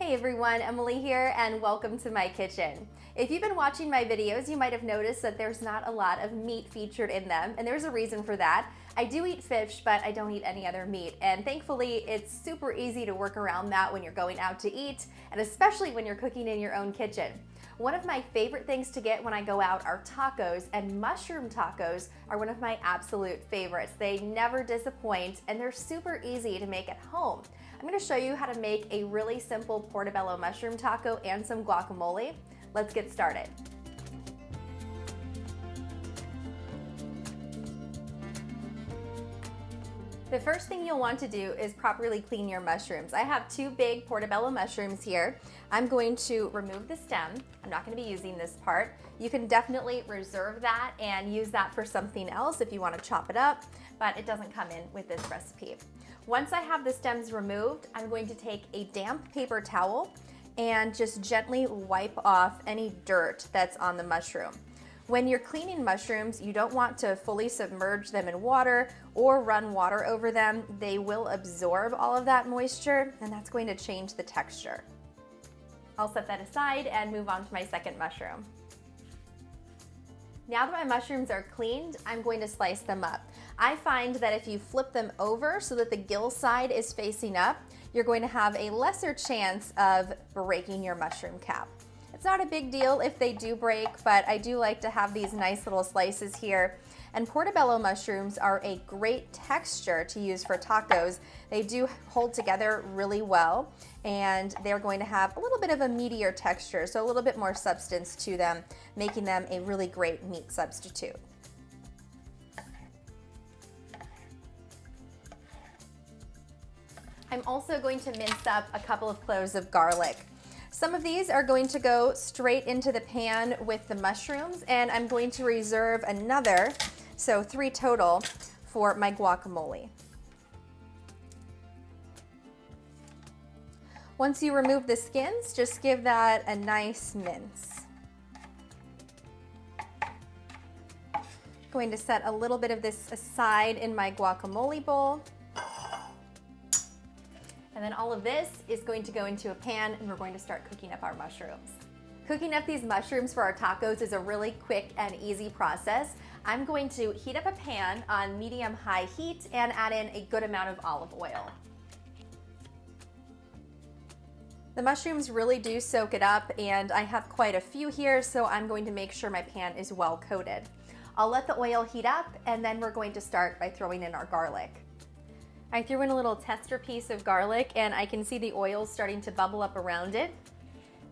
Hey everyone, Emily here and welcome to my kitchen. If you've been watching my videos, you might have noticed that there's not a lot of meat featured in them, and there's a reason for that. I do eat fish, but I don't eat any other meat, and thankfully it's super easy to work around that when you're going out to eat, and especially when you're cooking in your own kitchen. One of my favorite things to get when I go out are tacos, and mushroom tacos are one of my absolute favorites. They never disappoint, and they're super easy to make at home. I'm going to show you how to make a really simple portobello mushroom taco and some guacamole. Let's get started. The first thing you'll want to do is properly clean your mushrooms. I have two big portobello mushrooms here. I'm going to remove the stem. I'm not going to be using this part. You can definitely reserve that and use that for something else if you want to chop it up, but it doesn't come in with this recipe. Once I have the stems removed, I'm going to take a damp paper towel and just gently wipe off any dirt that's on the mushroom. When you're cleaning mushrooms, you don't want to fully submerge them in water or run water over them. They will absorb all of that moisture, and that's going to change the texture. I'll set that aside and move on to my second mushroom. Now that my mushrooms are cleaned, I'm going to slice them up. I find that if you flip them over so that the gill side is facing up, you're going to have a lesser chance of breaking your mushroom cap. It's not a big deal if they do break, but I do like to have these nice little slices here. And portobello mushrooms are a great texture to use for tacos. They do hold together really well, and they're going to have a little bit of a meatier texture, so a little bit more substance to them, making them a really great meat substitute. I'm also going to mince up a couple of cloves of garlic. Some of these are going to go straight into the pan with the mushrooms, and I'm going to reserve another, so 3 total, for my guacamole. Once you remove the skins, just give that a nice mince. Going to set a little bit of this aside in my guacamole bowl. And then all of this is going to go into a pan, and we're going to start cooking up our mushrooms. Cooking up these mushrooms for our tacos is a really quick and easy process. I'm going to heat up a pan on medium-high heat and add in a good amount of olive oil. The mushrooms really do soak it up, and I have quite a few here, so I'm going to make sure my pan is well coated. I'll let the oil heat up, and then we're going to start by throwing in our garlic. I threw in a little tester piece of garlic, and I can see the oil starting to bubble up around it.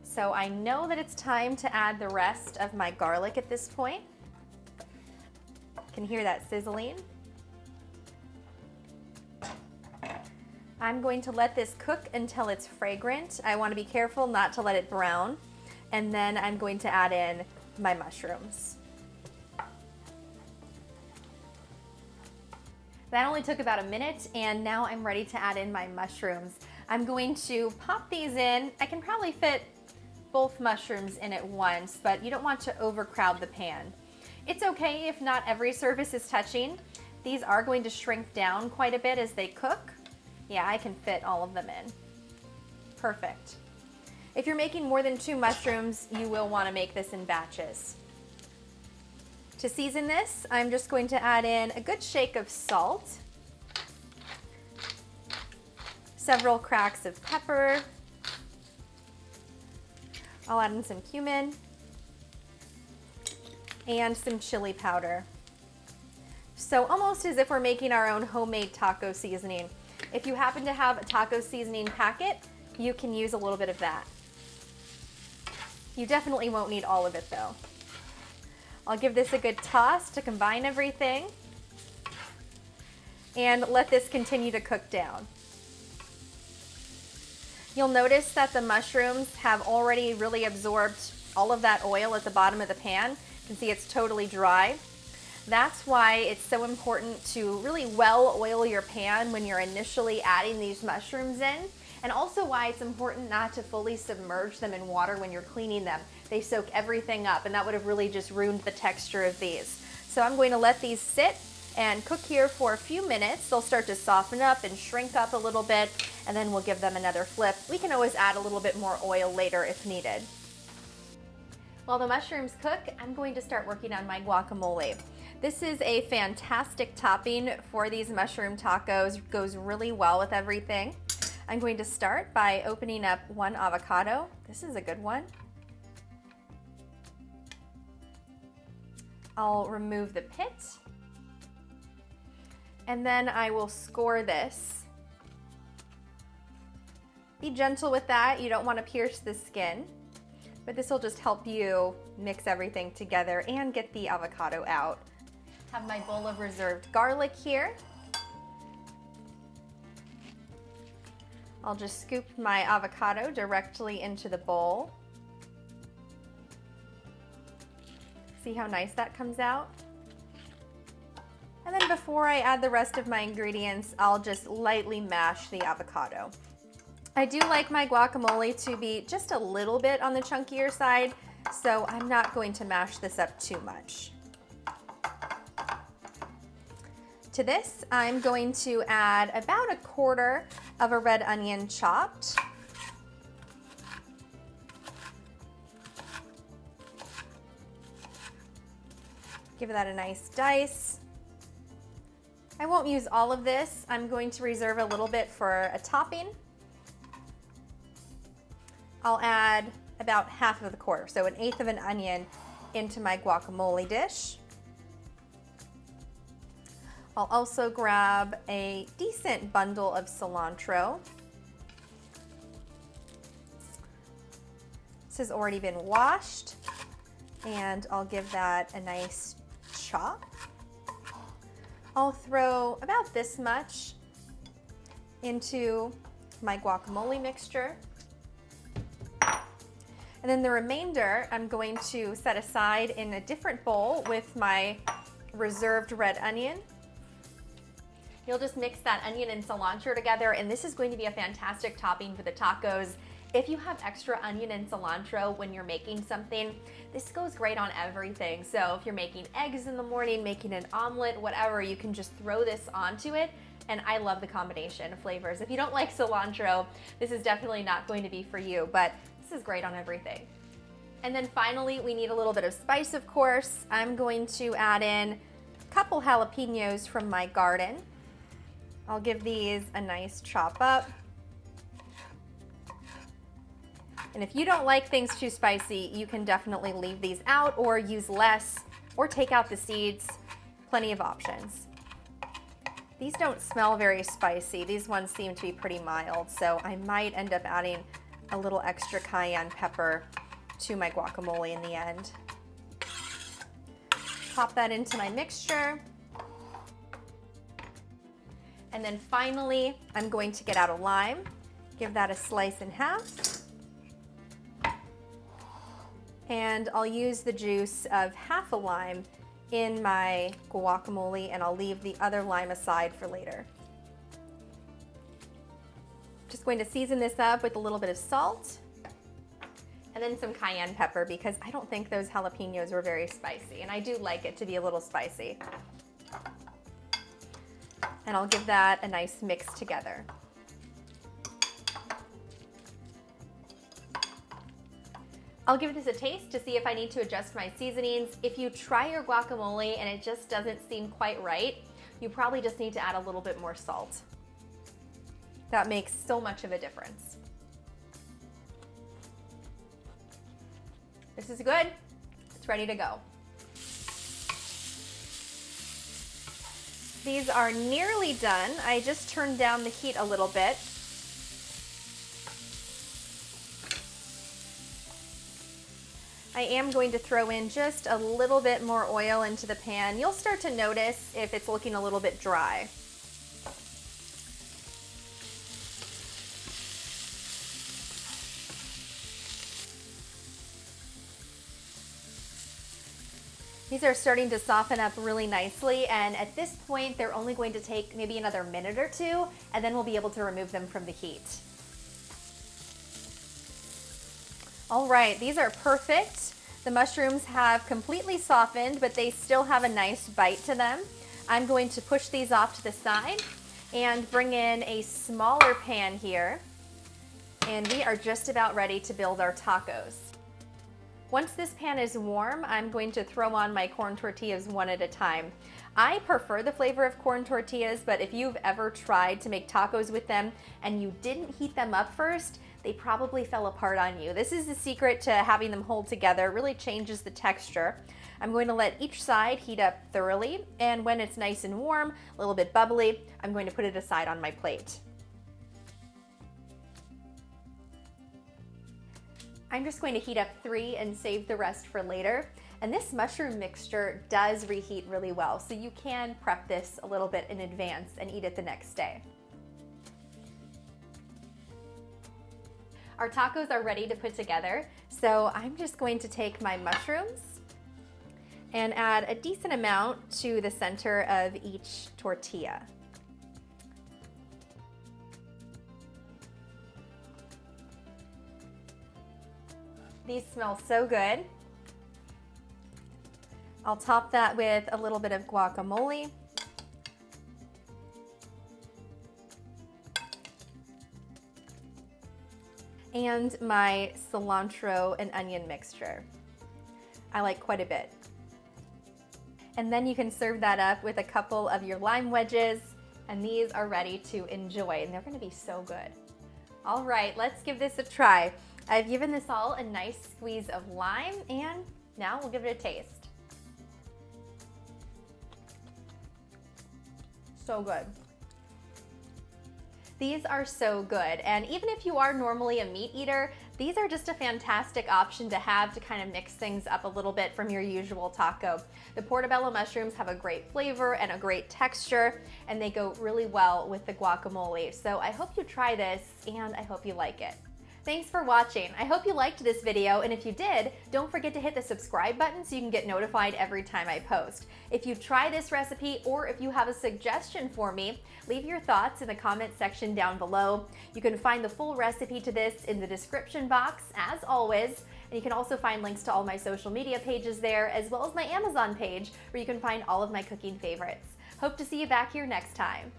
So I know that it's time to add the rest of my garlic at this point. You can hear that sizzling. I'm going to let this cook until it's fragrant. I want to be careful not to let it brown. And then I'm going to add in my mushrooms. That only took about a minute, and now I'm ready to add in my mushrooms. I'm going to pop these in. I can probably fit both mushrooms in at once, but you don't want to overcrowd the pan. It's okay if not every surface is touching. These are going to shrink down quite a bit as they cook. Yeah, I can fit all of them in. Perfect. If you're making more than 2 mushrooms, you will want to make this in batches. To season this, I'm just going to add in a good shake of salt, several cracks of pepper. I'll add in some cumin and some chili powder. So almost as if we're making our own homemade taco seasoning. If you happen to have a taco seasoning packet, you can use a little bit of that. You definitely won't need all of it though. I'll give this a good toss to combine everything and let this continue to cook down. You'll notice that the mushrooms have already really absorbed all of that oil at the bottom of the pan. You can see it's totally dry. That's why it's so important to really well oil your pan when you're initially adding these mushrooms in, and also why it's important not to fully submerge them in water when you're cleaning them. They soak everything up, and that would have really just ruined the texture of these. So I'm going to let these sit and cook here for a few minutes. They'll start to soften up and shrink up a little bit, and then we'll give them another flip. We can always add a little bit more oil later if needed. While the mushrooms cook, I'm going to start working on my guacamole. This is a fantastic topping for these mushroom tacos. Goes really well with everything. I'm going to start by opening up one avocado. This is a good one. I'll remove the pit. And then I will score this. Be gentle with that. You don't want to pierce the skin, but this will just help you mix everything together and get the avocado out. Have my bowl of reserved garlic here. I'll just scoop my avocado directly into the bowl. See how nice that comes out? And then before I add the rest of my ingredients, I'll just lightly mash the avocado. I do like my guacamole to be just a little bit on the chunkier side, so I'm not going to mash this up too much. To this, I'm going to add about 1/4 of a red onion chopped. Give that a nice dice. I won't use all of this. I'm going to reserve a little bit for a topping. I'll add about 1/2 of the quarter, so 1/8 of an onion into my guacamole dish. I'll also grab a decent bundle of cilantro. This has already been washed, and I'll give that a nice chop. I'll throw about this much into my guacamole mixture. And then the remainder I'm going to set aside in a different bowl with my reserved red onion. You'll just mix that onion and cilantro together, and this is going to be a fantastic topping for the tacos. If you have extra onion and cilantro when you're making something, this goes great on everything. So if you're making eggs in the morning, making an omelet, whatever, you can just throw this onto it. And I love the combination of flavors. If you don't like cilantro, this is definitely not going to be for you, but this is great on everything. And then finally, we need a little bit of spice, of course. I'm going to add in a couple jalapeños from my garden. I'll give these a nice chop up. And if you don't like things too spicy, you can definitely leave these out or use less or take out the seeds. Plenty of options. These don't smell very spicy. These ones seem to be pretty mild, so I might end up adding a little extra cayenne pepper to my guacamole in the end. Pop that into my mixture. And then finally, I'm going to get out a lime. Give that a slice in half. And I'll use the juice of 1/2 a lime in my guacamole, and I'll leave the other lime aside for later. Just going to season this up with a little bit of salt and then some cayenne pepper, because I don't think those jalapeños were very spicy, and I do like it to be a little spicy. And I'll give that a nice mix together. I'll give this a taste to see if I need to adjust my seasonings. If you try your guacamole and it just doesn't seem quite right, you probably just need to add a little bit more salt. That makes so much of a difference. This is good. It's ready to go. These are nearly done. I just turned down the heat a little bit. I am going to throw in just a little bit more oil into the pan. You'll start to notice if it's looking a little bit dry. These are starting to soften up really nicely, and at this point they're only going to take maybe another minute or two, and then we'll be able to remove them from the heat. All right, these are perfect. The mushrooms have completely softened, but they still have a nice bite to them. I'm going to push these off to the side, and bring in a smaller pan here. And we are just about ready to build our tacos. Once this pan is warm, I'm going to throw on my corn tortillas one at a time. I prefer the flavor of corn tortillas, but if you've ever tried to make tacos with them and you didn't heat them up first, they probably fell apart on you. This is the secret to having them hold together. It really changes the texture. I'm going to let each side heat up thoroughly, and when it's nice and warm, a little bit bubbly, I'm going to put it aside on my plate. I'm just going to heat up 3 and save the rest for later. And this mushroom mixture does reheat really well, so you can prep this a little bit in advance and eat it the next day. Our tacos are ready to put together, so I'm just going to take my mushrooms and add a decent amount to the center of each tortilla. These smell so good. I'll top that with a little bit of guacamole. And my cilantro and onion mixture. I like quite a bit. And then you can serve that up with a couple of your lime wedges, and these are ready to enjoy, and they're gonna be so good. All right, let's give this a try. I've given this all a nice squeeze of lime, and now we'll give it a taste. So good. These are so good, and even if you are normally a meat eater, these are just a fantastic option to have to kind of mix things up a little bit from your usual taco. The portobello mushrooms have a great flavor and a great texture, and they go really well with the guacamole. So I hope you try this, and I hope you like it. Thanks for watching. I hope you liked this video, and if you did, don't forget to hit the subscribe button so you can get notified every time I post. If you try this recipe, or if you have a suggestion for me, leave your thoughts in the comment section down below. You can find the full recipe to this in the description box, as always, and you can also find links to all my social media pages there, as well as my Amazon page, where you can find all of my cooking favorites. Hope to see you back here next time.